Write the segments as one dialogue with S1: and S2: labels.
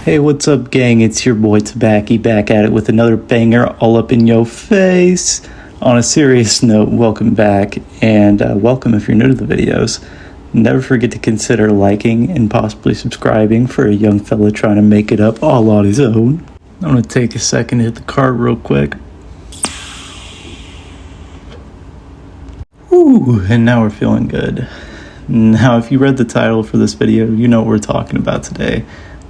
S1: Hey, what's up, gang? It's your boy Tabaki back at it with another banger all up in your face. On a serious note, welcome back, and welcome if you're new to the videos. Never forget to consider liking and possibly subscribing for a young fella trying to make it up all on his own. I'm gonna take a second to hit the cart real quick. Ooh, and now we're feeling good. Now, if you read the title for this video, you know what we're talking about today.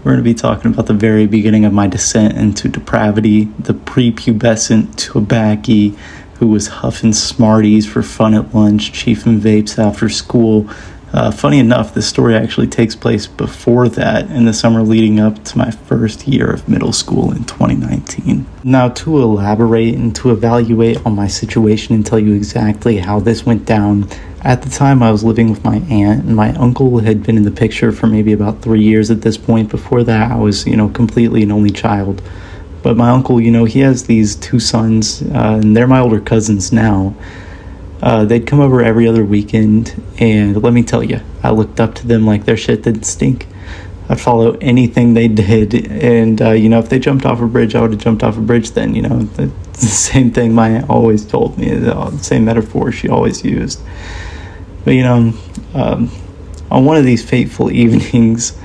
S1: We're going to be talking about the very beginning of my descent into depravity, the prepubescent Tabaki who was huffing Smarties for fun at lunch, chiefing vapes after school. Funny enough, this story actually takes place before that, in the summer leading up to my first year of middle school in 2019. Now, to elaborate and to evaluate on my situation and tell you exactly how this went down, at the time I was living with my aunt, and my uncle had been in the picture for maybe about 3 years at this point. Before that, I was, completely an only child. But my uncle, he has these two sons, and they're my older cousins now. They'd come over every other weekend, and let me tell you, I looked up to them like their shit didn't stink. I'd follow anything they did, and, if they jumped off a bridge, I would have jumped off a bridge then, the same thing my aunt always told me, the same metaphor she always used. But, on one of these fateful evenings,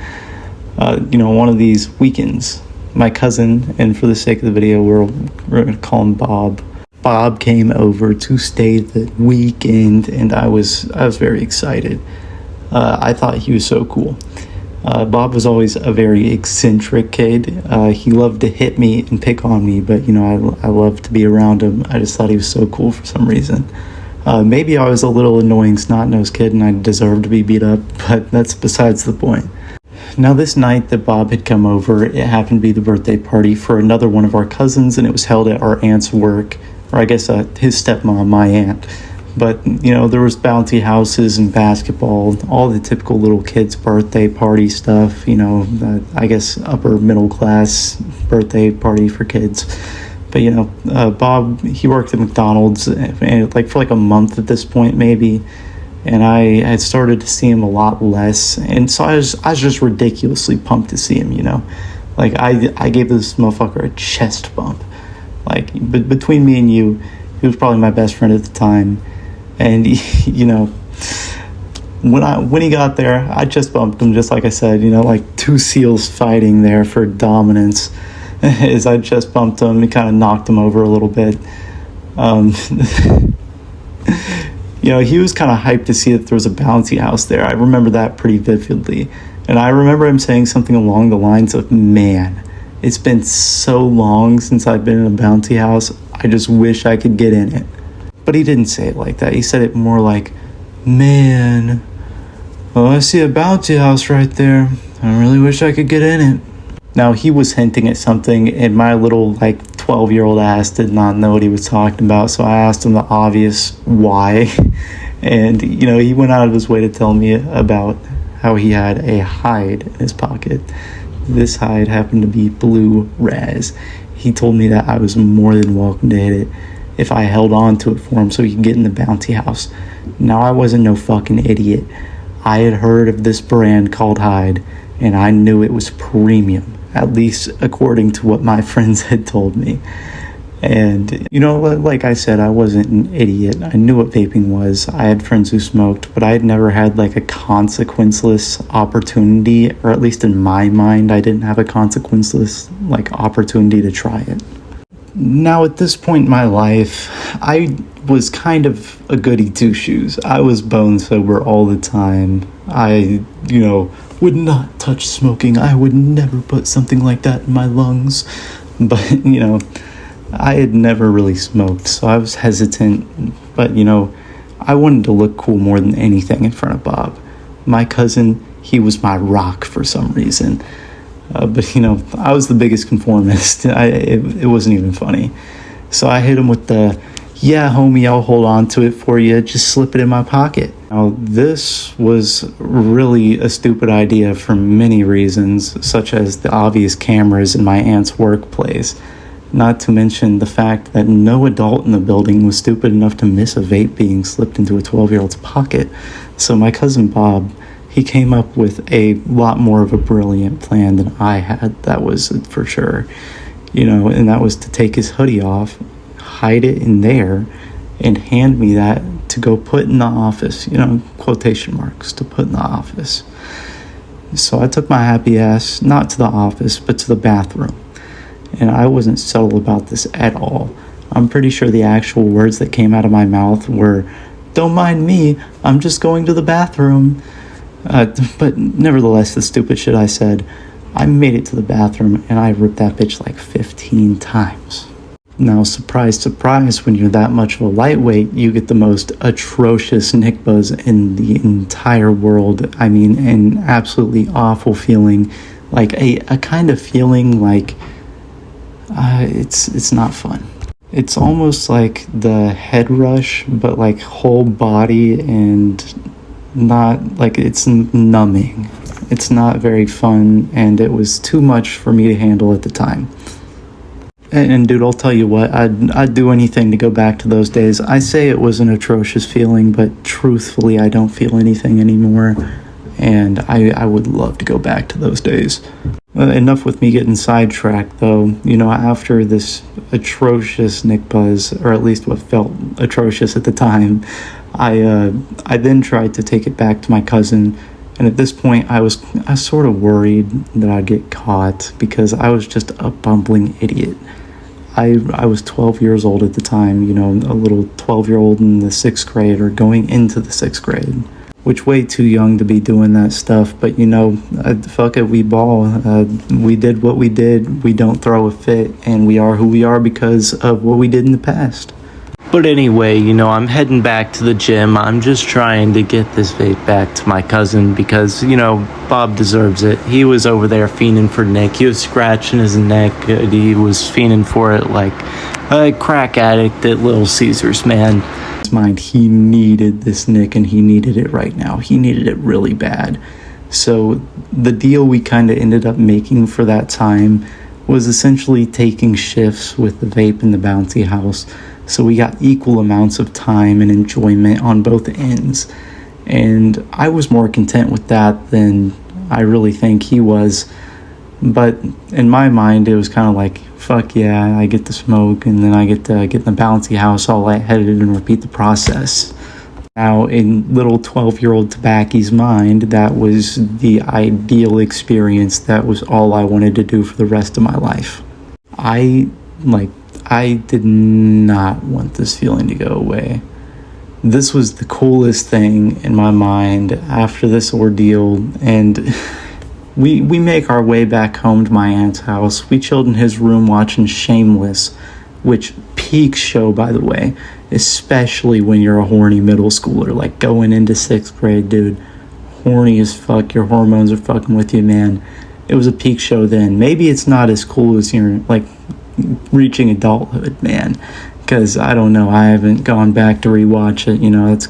S1: one of these weekends, my cousin, and for the sake of the video, we're going to call him Bob. Bob came over to stay the weekend, and I was very excited. I thought he was so cool. Bob was always a very eccentric kid. He loved to hit me and pick on me, but, I loved to be around him. I just thought he was so cool for some reason. Maybe I was a little annoying snot-nosed kid and I deserved to be beat up, but that's besides the point. Now, this night that Bob had come over, it happened to be the birthday party for another one of our cousins, and it was held at our aunt's work, or I guess his stepmom, my aunt. But, there was bounty houses and basketball, all the typical little kids' birthday party stuff, I guess upper middle class birthday party for kids. But, Bob, he worked at McDonald's for a month at this point, maybe. And I had started to see him a lot less. And so I was just ridiculously pumped to see him, I gave this motherfucker a chest bump. But between me and you, he was probably my best friend at the time. And, when he got there, I just bumped him, just like I said, like two seals fighting there for dominance. As I just bumped him, he kind of knocked him over a little bit. He was kind of hyped to see that there was a bouncy house there. I remember that pretty vividly. And I remember him saying something along the lines of, "Man, it's been so long since I've been in a bouncy house. I just wish I could get in it." But he didn't say it like that. He said it more like, "Man, oh, I see a bouncy house right there. I really wish I could get in it." Now, he was hinting at something, and my little, 12-year-old ass did not know what he was talking about, so I asked him the obvious why. And, he went out of his way to tell me about how he had a hide in his pocket. This hide happened to be blue raz. He told me that I was more than welcome to hit it if I held on to it for him so he could get in the bounty house. Now, I wasn't no fucking idiot. I had heard of this brand called Hyde, and I knew it was premium, at least according to what my friends had told me. And, like I said, I wasn't an idiot. I knew what vaping was. I had friends who smoked, but I had never had a consequenceless opportunity, or at least in my mind, I didn't have a consequenceless opportunity to try it. Now, at this point in my life, I was kind of a goody two-shoes. I was bone sober all the time. I, would not touch smoking. I would never put something like that in my lungs. But, I had never really smoked, so I was hesitant. But, I wanted to look cool more than anything in front of Bob. My cousin, he was my rock for some reason. But, I was the biggest conformist. It wasn't even funny. So I hit him with the, "Yeah, homie, I'll hold on to it for you. Just slip it in my pocket." Now, this was really a stupid idea for many reasons, such as the obvious cameras in my aunt's workplace. Not to mention the fact that no adult in the building was stupid enough to miss a vape being slipped into a 12-year-old's pocket. So my cousin Bob, he came up with a lot more of a brilliant plan than I had, that was for sure. And that was to take his hoodie off, hide it in there, and hand me that to go put in the office, quotation marks, to put in the office. So I took my happy ass, not to the office, but to the bathroom. And I wasn't subtle about this at all. I'm pretty sure the actual words that came out of my mouth were, "Don't mind me, I'm just going to the bathroom." But nevertheless, the stupid shit I said, I made it to the bathroom and I ripped that bitch like 15 times. Now, surprise, surprise, when you're that much of a lightweight, you get the most atrocious nick buzz in the entire world. I mean, an absolutely awful feeling, like a kind of feeling like it's not fun. It's almost like the head rush, but like whole body, and not like, it's numbing. It's not very fun, and it was too much for me to handle at the time. And dude, I'll tell you what, I'd do anything to go back to those days. I say it was an atrocious feeling, but truthfully, I don't feel anything anymore, and I would love to go back to those days. Enough with me getting sidetracked, though. After this atrocious nick buzz, or at least what felt atrocious at the time, I then tried to take it back to my cousin, and at this point, I was sort of worried that I'd get caught, because I was just a bumbling idiot. I was 12 years old at the time, a little 12-year-old in the 6th grade, or going into the 6th grade, which way too young to be doing that stuff. But fuck it, we ball. We did what we did. We don't throw a fit, and we are who we are because of what we did in the past. But anyway, I'm heading back to the gym. I'm just trying to get this vape back to my cousin because, Bob deserves it. He was over there fiending for Nick. He was scratching his neck. He was fiending for it like a crack addict at Little Caesars, man. In his mind, he needed this Nick, and he needed it right now. He needed it really bad. So the deal we kind of ended up making for that time was essentially taking shifts with the vape and the bouncy house. So we got equal amounts of time and enjoyment on both ends. And I was more content with that than I really think he was. But in my mind, it was kind of like, fuck yeah, I get to smoke, and then I get to get in the bouncy house all lightheaded and repeat the process. Now, in little 12-year-old Tobacco's mind, that was the ideal experience. That was all I wanted to do for the rest of my life. I did not want this feeling to go away. This was the coolest thing in my mind after this ordeal, and we make our way back home to my aunt's house. We chilled in his room watching Shameless, which peak show, by the way, especially when you're a horny middle schooler, like going into 6th grade, dude. Horny as fuck, your hormones are fucking with you, man. It was a peak show then. Maybe it's not as cool as you're, reaching adulthood, man, because I don't know, I haven't gone back to rewatch it. It's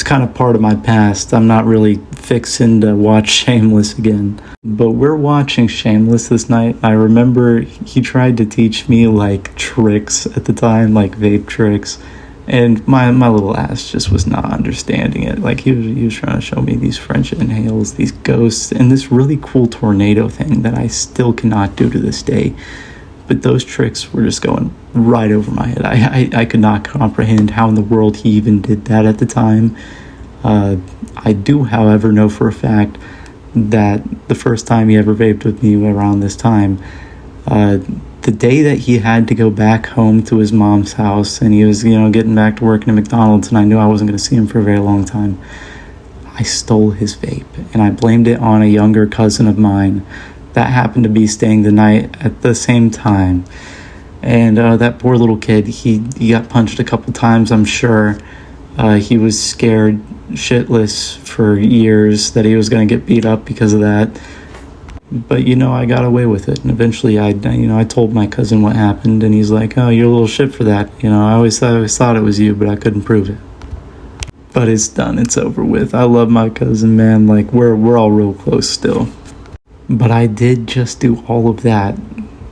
S1: kind of part of my past. I'm not really fixing to watch Shameless again, but we're watching Shameless this night. I remember he tried to teach me tricks at the time, like vape tricks, and my little ass just was not understanding it. He was trying to show me these French inhales, these ghosts, and this really cool tornado thing that I still cannot do to this day. But those tricks were just going right over my head. I could not comprehend how in the world he even did that at the time. I do, however, know for a fact that the first time he ever vaped with me around this time, the day that he had to go back home to his mom's house, and he was, getting back to working at McDonald's, and I knew I wasn't going to see him for a very long time, I stole his vape, and I blamed it on a younger cousin of mine that happened to be staying the night at the same time. And that poor little kid, he got punched a couple times, I'm sure. He was scared shitless for years that he was going to get beat up because of that. But, I got away with it. And eventually, I told my cousin what happened, and he's like, oh, you're a little shit for that. I always thought it was you, but I couldn't prove it. But it's done. It's over with. I love my cousin, man. We're all real close still. But I did just do all of that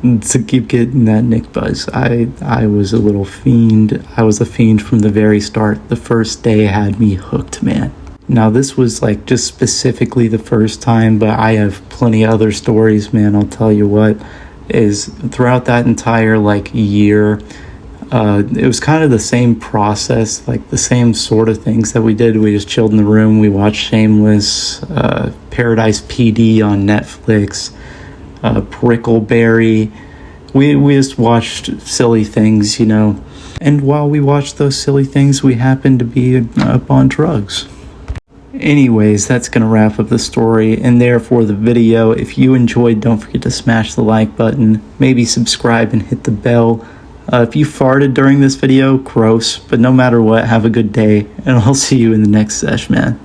S1: to keep getting that Nick buzz. I was a little fiend. I was a fiend from the very start. The first day had me hooked, man. Now, this was like just specifically the first time, but I have plenty of other stories, man. I'll tell you what, is throughout that entire like year, it was kind of the same process, like the same sort of things that we did. We just chilled in the room. We watched Shameless, Paradise PD on Netflix, Brickleberry. We just watched silly things, you know. And while we watched those silly things, we happened to be up on drugs. Anyways, that's going to wrap up the story and therefore the video. If you enjoyed, don't forget to smash the like button, maybe subscribe and hit the bell. If you farted during this video, gross, but no matter what, have a good day, and I'll see you in the next sesh, man.